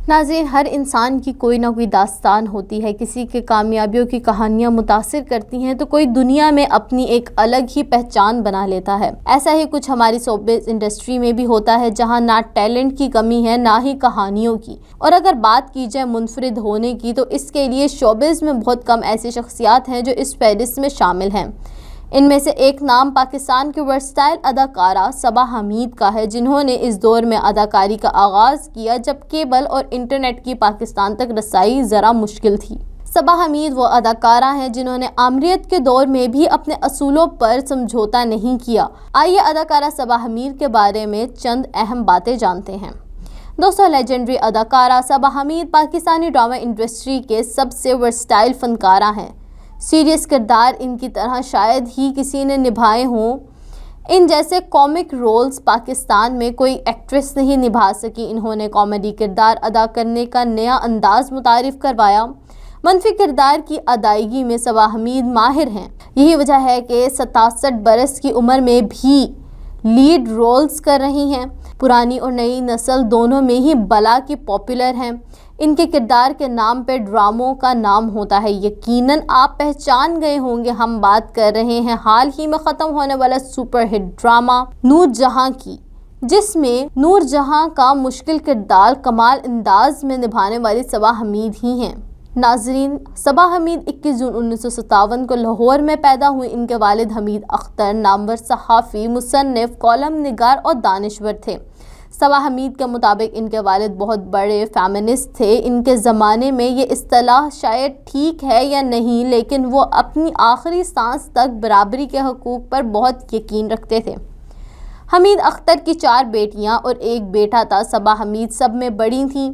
ناظرین، ہر انسان کی کوئی نہ کوئی داستان ہوتی ہے، کسی کے کامیابیوں کی کہانیاں متاثر کرتی ہیں تو کوئی دنیا میں اپنی ایک الگ ہی پہچان بنا لیتا ہے۔ ایسا ہی کچھ ہماری شوبز انڈسٹری میں بھی ہوتا ہے، جہاں نہ ٹیلنٹ کی کمی ہے نہ ہی کہانیوں کی، اور اگر بات کی جائے منفرد ہونے کی تو اس کے لیے شوبز میں بہت کم ایسی شخصیات ہیں جو اس فہرست میں شامل ہیں۔ ان میں سے ایک نام پاکستان کی ورسٹائل اداکارہ صبا حمید کا ہے، جنہوں نے اس دور میں اداکاری کا آغاز کیا جب کیبل اور انٹرنیٹ کی پاکستان تک رسائی ذرا مشکل تھی۔ صبا حمید وہ اداکارہ ہیں جنہوں نے آمریت کے دور میں بھی اپنے اصولوں پر سمجھوتا نہیں کیا۔ آئیے اداکارہ صبا حمید کے بارے میں چند اہم باتیں جانتے ہیں۔ دوستو، لیجنڈری اداکارہ صبا حمید پاکستانی ڈرامہ انڈسٹری کے سب سے ورسٹائل فنکارہ ہیں۔ سیریس کردار ان کی طرح شاید ہی کسی نے نبھائے ہوں۔ ان جیسے کامک رولز پاکستان میں کوئی ایکٹریس نہیں نبھا سکی۔ انہوں نے کامیڈی کردار ادا کرنے کا نیا انداز متعارف کروایا۔ منفی کردار کی ادائیگی میں صبا حمید ماہر ہیں۔ یہی وجہ ہے کہ 67 برس کی عمر میں بھی لیڈ رولز کر رہی ہیں۔ پرانی اور نئی نسل دونوں میں ہی بلا کی پاپولر ہیں۔ ان کے کردار کے نام پہ ڈراموں کا نام ہوتا ہے۔ یقیناً آپ پہچان گئے ہوں گے، ہم بات کر رہے ہیں حال ہی میں ختم ہونے والا سپر ہٹ ڈرامہ نور جہاں کی، جس میں نور جہاں کا مشکل کردار کمال انداز میں نبھانے والی صبا حمید ہی ہیں۔ ناظرین، صبا حمید 21 جون 1957 کو لاہور میں پیدا ہوئی۔ ان کے والد حمید اختر نامور صحافی، مصنف، کالم نگار اور دانشور تھے۔ صبا حمید کے مطابق ان کے والد بہت بڑے فیمنسٹ تھے۔ ان کے زمانے میں یہ اصطلاح شاید ٹھیک ہے یا نہیں، لیکن وہ اپنی آخری سانس تک برابری کے حقوق پر بہت یقین رکھتے تھے۔ حمید اختر کی 4 بیٹیاں اور ایک بیٹا تھا۔ صبا حمید سب میں بڑی تھیں۔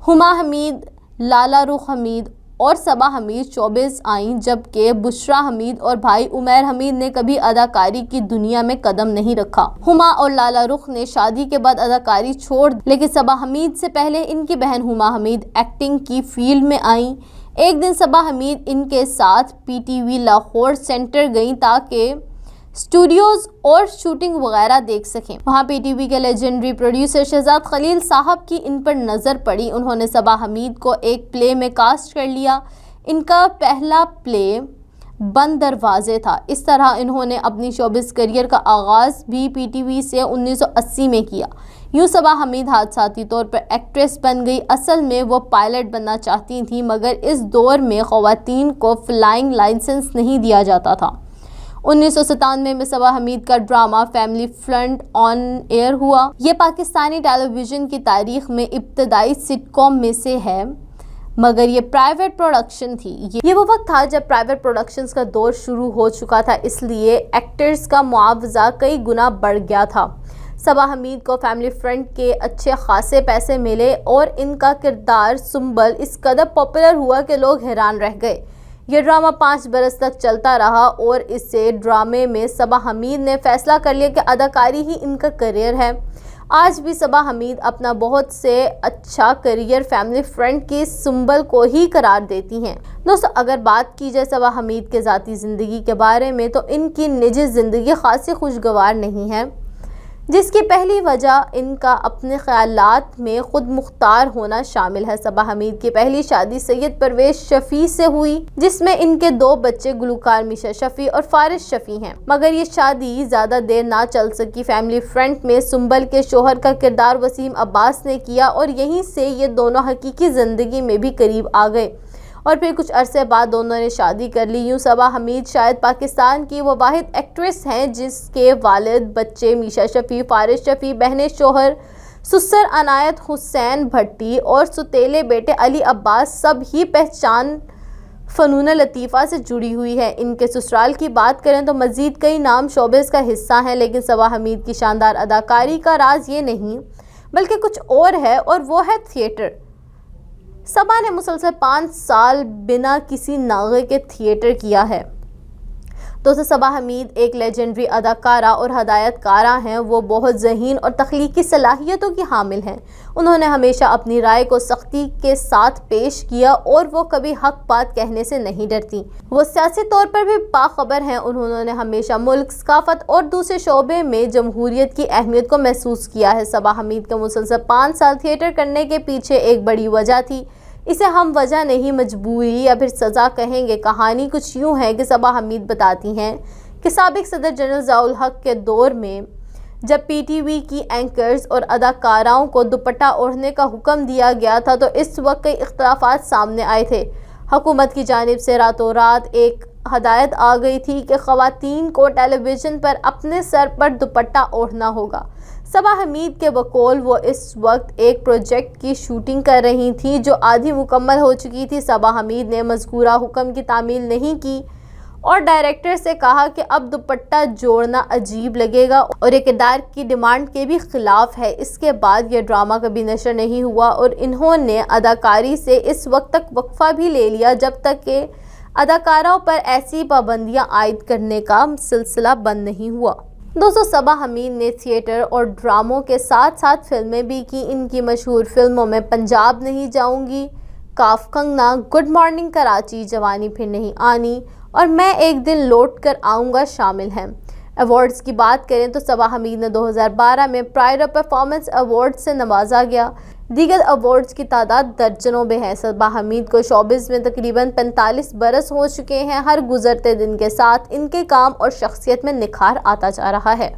ہما حمید، لالا رخ حمید اور صبا حمید شوبز آئیں، جبکہ بشرا حمید اور بھائی عمیر حمید نے کبھی اداکاری کی دنیا میں قدم نہیں رکھا۔ ہما اور لالا رخ نے شادی کے بعد اداکاری چھوڑ دی، لیکن صبا حمید سے پہلے ان کی بہن ہما حمید ایکٹنگ کی فیلڈ میں آئیں۔ ایک دن صبا حمید ان کے ساتھ PTV لاہور سینٹر گئیں تاکہ اسٹوڈیوز اور شوٹنگ وغیرہ دیکھ سکیں۔ وہاں PTV کے لیجنڈری پروڈیوسر شہزاد خلیل صاحب کی ان پر نظر پڑی۔ انہوں نے صبا حمید کو ایک پلے میں کاسٹ کر لیا۔ ان کا پہلا پلے بند دروازے تھا۔ اس طرح انہوں نے اپنی شوبز کیریئر کا آغاز بھی PTV سے 1980 میں کیا۔ یوں صبا حمید حادثاتی طور پر ایکٹریس بن گئی۔ اصل میں وہ پائلٹ بننا چاہتی تھیں، مگر اس دور میں خواتین کو فلائنگ لائسنس نہیں دیا جاتا تھا۔ 1997 میں صبا حمید کا ڈرامہ فیملی فرنٹ آن ایئر ہوا۔ یہ پاکستانی ٹیلی ویژن کی تاریخ میں ابتدائی سٹ کام میں سے ہے، مگر یہ پرائیویٹ پروڈکشن تھی۔ یہ وہ وقت تھا جب پرائیویٹ پروڈکشنز کا دور شروع ہو چکا تھا، اس لیے ایکٹرز کا معاوضہ کئی گنا بڑھ گیا تھا۔ صبا حمید کو فیملی فرنٹ کے اچھے خاصے پیسے ملے اور ان کا کردار سنبل اس قدر پاپولر ہوا کہ لوگ حیران رہ گئے۔ یہ ڈرامہ 5 برس تک چلتا رہا اور اسے ڈرامے میں صبا حمید نے فیصلہ کر لیا کہ اداکاری ہی ان کا کیریئر ہے۔ آج بھی صبا حمید اپنا بہت سے اچھا کیریئر فیملی فرنٹ کی سنبل کو ہی قرار دیتی ہیں۔ دوستو، اگر بات کی جائے صبا حمید کے ذاتی زندگی کے بارے میں تو ان کی نجی زندگی خاصی خوشگوار نہیں ہے، جس کی پہلی وجہ ان کا اپنے خیالات میں خود مختار ہونا شامل ہے۔ صبا حمید کی پہلی شادی سید پرویز شفیع سے ہوئی، جس میں ان کے 2 بچے گلوکار میشا شفیع اور فارس شفیع ہیں، مگر یہ شادی زیادہ دیر نہ چل سکی۔ فیملی فرنٹ میں سنبل کے شوہر کا کردار وسیم عباس نے کیا اور یہیں سے یہ دونوں حقیقی زندگی میں بھی قریب آ گئے اور پھر کچھ عرصے بعد دونوں نے شادی کر لی۔ یوں صبا حمید شاید پاکستان کی وہ واحد ایکٹریس ہیں جس کے والد، بچے میشا شفیع، فارس شفیع، بہنیں، شوہر سسر عنایت حسین بھٹی اور سوتیلے بیٹے علی عباس سب ہی پہچان فنون لطیفہ سے جڑی ہوئی ہے۔ ان کے سسرال کی بات کریں تو مزید کئی نام شوبز کا حصہ ہیں، لیکن صبا حمید کی شاندار اداکاری کا راز یہ نہیں بلکہ کچھ اور ہے، اور وہ ہے تھیٹر۔ صبا نے مسلسل 5 سال بنا کسی ناغے کے تھیٹر کیا ہے۔ دوستو صبا حمید ایک لیجنڈری اداکارہ اور ہدایت کارہ ہیں۔ وہ بہت ذہین اور تخلیقی صلاحیتوں کی حامل ہیں۔ انہوں نے ہمیشہ اپنی رائے کو سختی کے ساتھ پیش کیا اور وہ کبھی حق بات کہنے سے نہیں ڈرتی۔ وہ سیاسی طور پر بھی باخبر ہیں۔ انہوں نے ہمیشہ ملک، ثقافت اور دوسرے شعبے میں جمہوریت کی اہمیت کو محسوس کیا ہے۔ صبا حمید کا مسلسل 5 سال تھیٹر کرنے کے پیچھے ایک بڑی وجہ تھی۔ اسے ہم وجہ نہیں، مجبوری یا پھر سزا کہیں گے۔ کہانی کچھ یوں ہے کہ صبا حمید بتاتی ہیں کہ سابق صدر جنرل ضیاء الحق کے دور میں جب پی ٹی وی کی اینکرز اور اداکاراؤں کو دوپٹہ اوڑھنے کا حکم دیا گیا تھا تو اس وقت کئی اختلافات سامنے آئے تھے۔ حکومت کی جانب سے راتوں رات ایک ہدایت آ گئی تھی کہ خواتین کو ٹیلی ویژن پر اپنے سر پر دوپٹہ اوڑھنا ہوگا۔ صبا حمید کے بقول وہ اس وقت ایک پروجیکٹ کی شوٹنگ کر رہی تھیں جو آدھی مکمل ہو چکی تھی۔ صبا حمید نے مذکورہ حکم کی تعمیل نہیں کی اور ڈائریکٹر سے کہا کہ اب دوپٹہ جوڑنا عجیب لگے گا اور یہ کردار کی ڈیمانڈ کے بھی خلاف ہے۔ اس کے بعد یہ ڈرامہ کبھی نشر نہیں ہوا اور انہوں نے اداکاری سے اس وقت تک وقفہ بھی لے لیا جب تک کہ اداکاروں پر ایسی پابندیاں عائد کرنے کا سلسلہ بند نہیں ہوا۔ دوستو صبا حمید نے تھیٹر اور ڈراموں کے ساتھ ساتھ فلمیں بھی کی۔ ان کی مشہور فلموں میں پنجاب نہیں جاؤں گی، کاف کنگنا، گڈ مارننگ کراچی، جوانی پھر نہیں آنی اور میں ایک دن لوٹ کر آؤں گا شامل ہیں۔ ایوارڈز کی بات کریں تو صبا حمید نے 2012 میں پرائڈ آف پرفارمنس ایوارڈ سے نوازا گیا۔ دیگر ایوارڈز کی تعداد درجنوں میں ہے۔ صبا حمید کو شوبز میں تقریباً 45 برس ہو چکے ہیں۔ ہر گزرتے دن کے ساتھ ان کے کام اور شخصیت میں نکھار آتا جا رہا ہے۔